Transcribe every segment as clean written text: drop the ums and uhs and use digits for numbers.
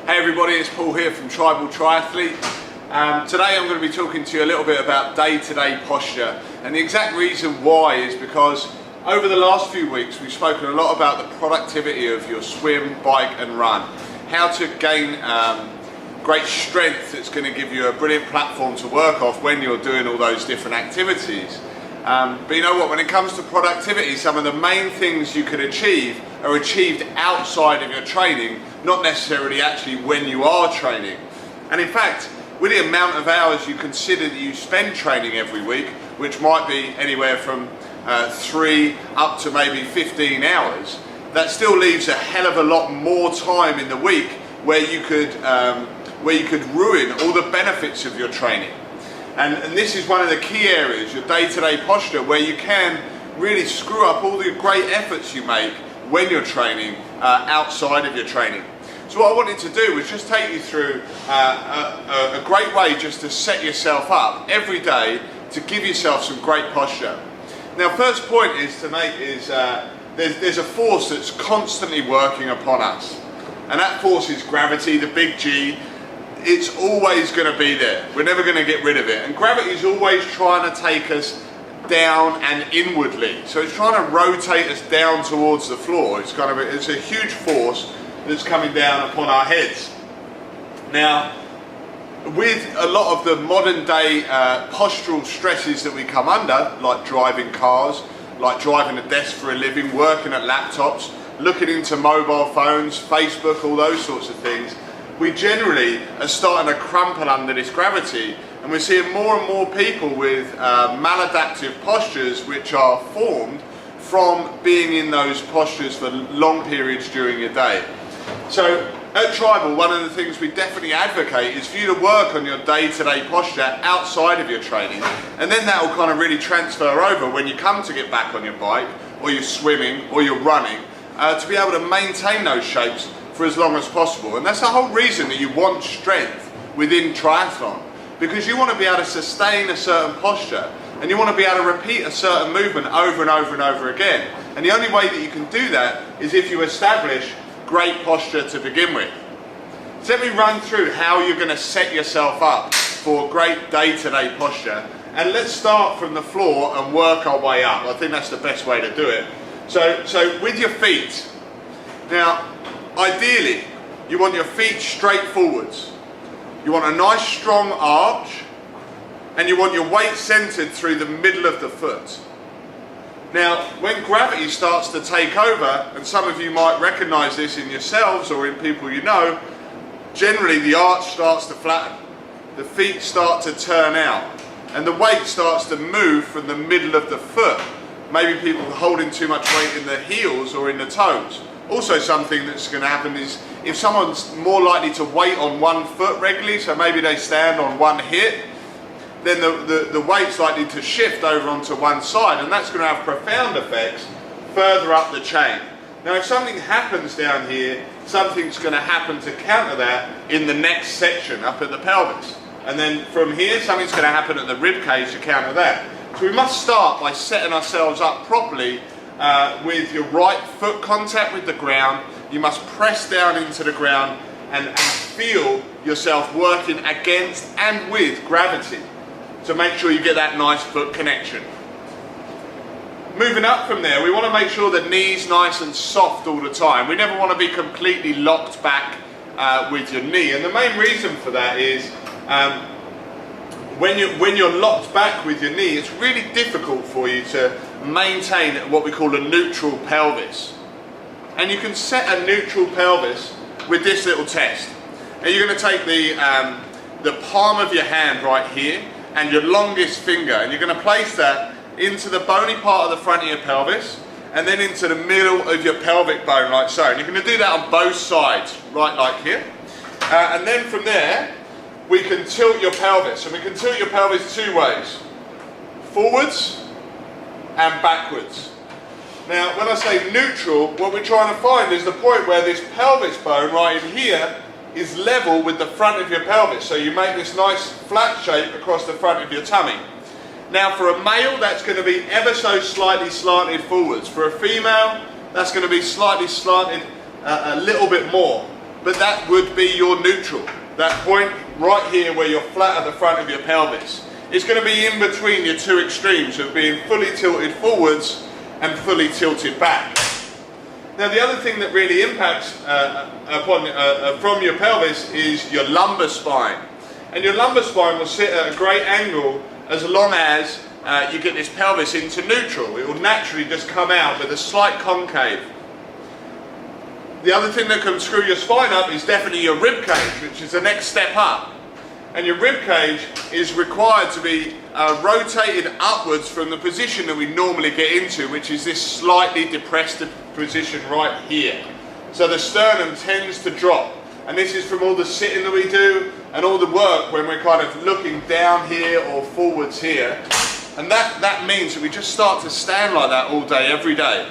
Hey everybody, it's Paul here from Tribal Triathlete. Today I'm going to be talking to you a little bit about day-to-day posture, and the exact reason why is because over the last few weeks we've spoken a lot about the productivity of your swim, bike and run, how to gain great strength that's going to give you a brilliant platform to work off when you're doing all those different activities. But you know what, when it comes to productivity, some of the main things you can achieve are achieved outside of your training, not necessarily actually when you are training. And in fact, with the amount of hours you consider that you spend training every week, which might be anywhere from 3 up to maybe 15 hours, that still leaves a hell of a lot more time in the week where you could ruin all the benefits of your training. And this is one of the key areas, your day-to-day posture, where you can really screw up all the great efforts you make when you're training outside of your training. So what I wanted to do was just take you through a great way just to set yourself up every day to give yourself some great posture. Now, first point is to make is there's a force that's constantly working upon us, and that force is gravity, the big G. It's always going to be there. We're never going to get rid of it. And gravity is always trying to take us down and inwardly. So it's trying to rotate us down towards the floor. It's a huge force that's coming down upon our heads. Now, with a lot of the modern day postural stresses that we come under, like driving cars, like driving a desk for a living, working at laptops, looking into mobile phones, Facebook, all those sorts of things, we generally are starting to crumple under this gravity, and we're seeing more and more people with maladaptive postures which are formed from being in those postures for long periods during your day. So at Tribal, one of the things we definitely advocate is for you to work on your day-to-day posture outside of your training, and then that will kind of really transfer over when you come to get back on your bike, or you're swimming, or you're running, to be able to maintain those shapes for as long as possible. And that's the whole reason that you want strength within triathlon, because you want to be able to sustain a certain posture, and you want to be able to repeat a certain movement over and over and over again. And the only way that you can do that is if you establish great posture to begin with. So let me run through how you're going to set yourself up for great day-to-day posture, and let's start from the floor and work our way up. I think that's the best way to do it. So with your feet, now ideally, you want your feet straight forwards. You want a nice strong arch, and you want your weight centered through the middle of the foot. Now, when gravity starts to take over, and some of you might recognize this in yourselves or in people you know, generally the arch starts to flatten, the feet start to turn out, and the weight starts to move from the middle of the foot. Maybe people holding too much weight in the heels or in the toes. Also, something that's going to happen is if someone's more likely to wait on one foot regularly, so maybe they stand on one hip, then the weight's likely to shift over onto one side, and that's going to have profound effects further up the chain. Now, if something happens down here, something's going to happen to counter that in the next section up at the pelvis. And then from here, something's going to happen at the rib cage to counter that. So we must start by setting ourselves up properly with your right foot contact with the ground. You must press down into the ground and feel yourself working against and with gravity. So make sure you get that nice foot connection. Moving up from there, we want to make sure the knee's nice and soft all the time. We never want to be completely locked back with your knee. And the main reason for that is when you're locked back with your knee, it's really difficult for you to maintain what we call a neutral pelvis. And you can set a neutral pelvis with this little test. Now you're going to take the palm of your hand right here and your longest finger, and you're going to place that into the bony part of the front of your pelvis and then into the middle of your pelvic bone like so. And you're going to do that on both sides, right like here. And then from there we can tilt your pelvis, and we can tilt your pelvis two ways: forwards and backwards. Now, when I say neutral, what we're trying to find is the point where this pelvis bone right in here is level with the front of your pelvis. So you make this nice flat shape across the front of your tummy. Now, for a male, that's going to be ever so slightly slanted forwards. For a female, that's going to be slightly slanted a little bit more. but that would be your neutral. That point right here where you're flat at the front of your pelvis. It's going to be in between your two extremes of being fully tilted forwards and fully tilted back. Now the other thing that really impacts from your pelvis is your lumbar spine. And your lumbar spine will sit at a great angle as long as you get this pelvis into neutral. It will naturally just come out with a slight concave. The other thing that can screw your spine up is definitely your rib cage, which is the next step up. And your rib cage is required to be rotated upwards from the position that we normally get into, which is this slightly depressed position right here. So the sternum tends to drop. And this is from all the sitting that we do and all the work when we're kind of looking down here or forwards here. And that means that we just start to stand like that all day, every day.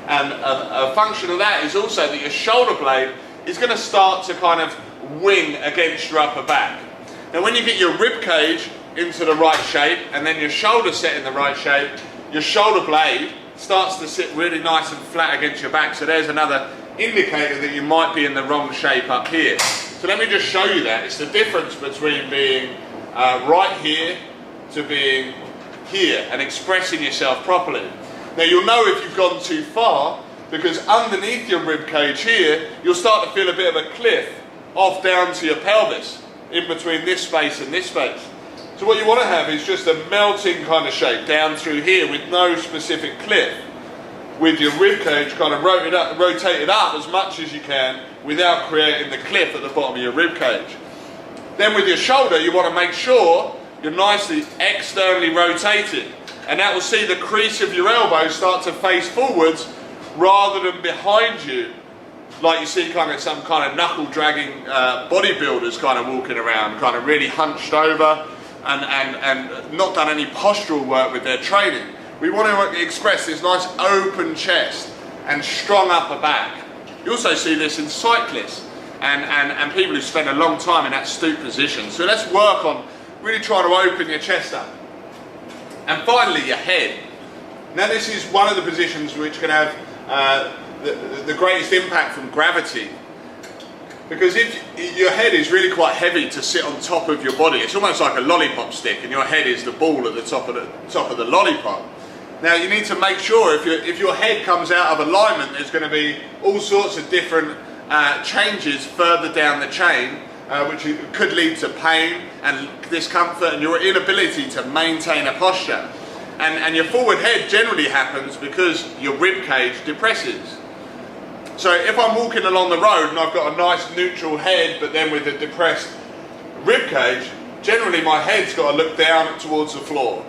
And a function of that is also that your shoulder blade is going to start to kind of wing against your upper back. Now when you get your rib cage into the right shape and then your shoulder set in the right shape, your shoulder blade starts to sit really nice and flat against your back. So there's another indicator that you might be in the wrong shape up here. So let me just show you that. It's the difference between being right here to being here and expressing yourself properly. Now you'll know if you've gone too far because underneath your rib cage here you'll start to feel a bit of a cliff off down to your pelvis in between this space and this space. So what you want to have is just a melting kind of shape down through here with no specific cliff, with your rib cage kind of rotated up as much as you can without creating the cliff at the bottom of your rib cage. Then with your shoulder you want to make sure you're nicely externally rotated, and that will see the crease of your elbow start to face forwards rather than behind you, like you see kind of some kind of knuckle dragging bodybuilders kind of walking around, kind of really hunched over and not done any postural work with their training. We want to express this nice open chest and strong upper back. You also see this in cyclists and people who spend a long time in that stoop position. So let's work on really trying to open your chest up. And finally, your head. Now this is one of the positions which can have the greatest impact from gravity. Because if your head is really quite heavy to sit on top of your body, it's almost like a lollipop stick and your head is the ball at the top of the lollipop. Now you need to make sure if your head comes out of alignment, there's going to be all sorts of different changes further down the chain, which could lead to pain and discomfort and your inability to maintain a posture. And your forward head generally happens because your rib cage depresses. So if I'm walking along the road and I've got a nice neutral head but then with a depressed rib cage, generally my head's got to look down towards the floor.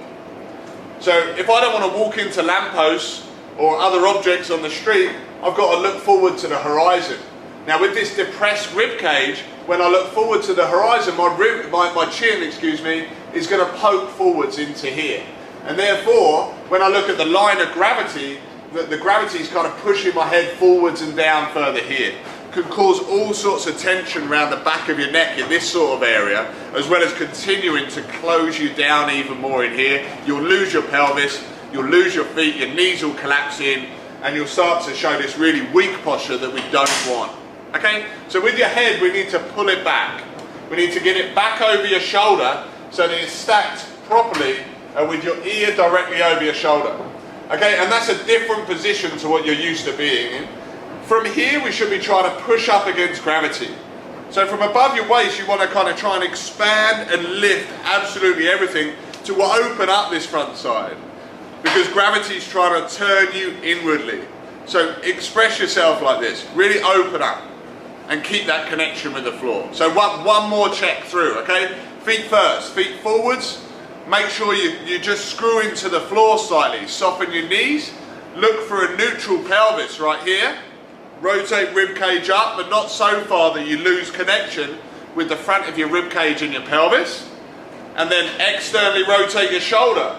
So if I don't want to walk into lampposts or other objects on the street, I've got to look forward to the horizon. Now with this depressed rib cage, when I look forward to the horizon, my chin, is going to poke forwards into here. And therefore, when I look at the line of gravity, the gravity is kind of pushing my head forwards and down further here. Could cause all sorts of tension around the back of your neck in this sort of area, as well as continuing to close you down even more in here. You'll lose your pelvis, you'll lose your feet, your knees will collapse in, and you'll start to show this really weak posture that we don't want. Okay, so with your head we need to pull it back. We need to get it back over your shoulder so that it's stacked properly with your ear directly over your shoulder. Okay, and that's a different position to what you're used to being in. From here we should be trying to push up against gravity. So from above your waist you want to kind of try and expand and lift absolutely everything to open up this front side, because gravity is trying to turn you inwardly. So express yourself like this, really open up and keep that connection with the floor. So one more check through, okay? Feet first, feet forwards. Make sure you just screw into the floor slightly. Soften your knees. Look for a neutral pelvis right here. Rotate rib cage up, but not so far that you lose connection with the front of your rib cage and your pelvis. And then externally rotate your shoulder.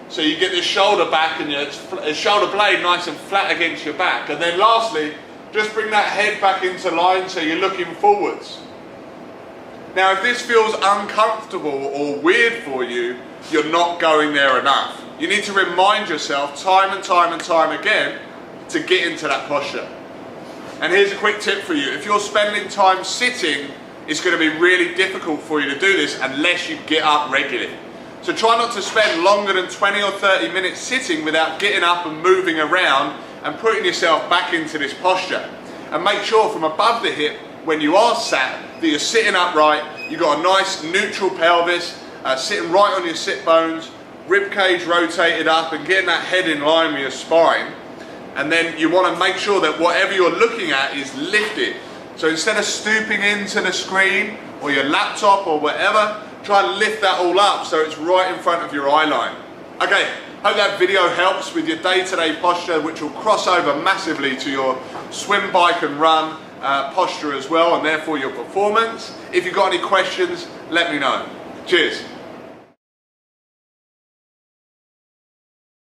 So you get this shoulder back and your shoulder blade nice and flat against your back. And then lastly, just bring that head back into line so you're looking forwards. Now if this feels uncomfortable or weird for you, you're not going there enough. You need to remind yourself time and time and time again to get into that posture. And here's a quick tip for you. If you're spending time sitting, it's going to be really difficult for you to do this unless you get up regularly. So try not to spend longer than 20 or 30 minutes sitting without getting up and moving around and putting yourself back into this posture. And make sure from above the hip, when you are sat, that you're sitting upright, you've got a nice neutral pelvis, sitting right on your sit bones, rib cage rotated up and getting that head in line with your spine. And then you want to make sure that whatever you're looking at is lifted. So instead of stooping into the screen or your laptop or whatever, try and lift that all up so it's right in front of your eye line. Okay, hope that video helps with your day-to-day posture, which will cross over massively to your swim, bike and run posture as well, and therefore your performance. If you've got any questions, let me know. Cheers.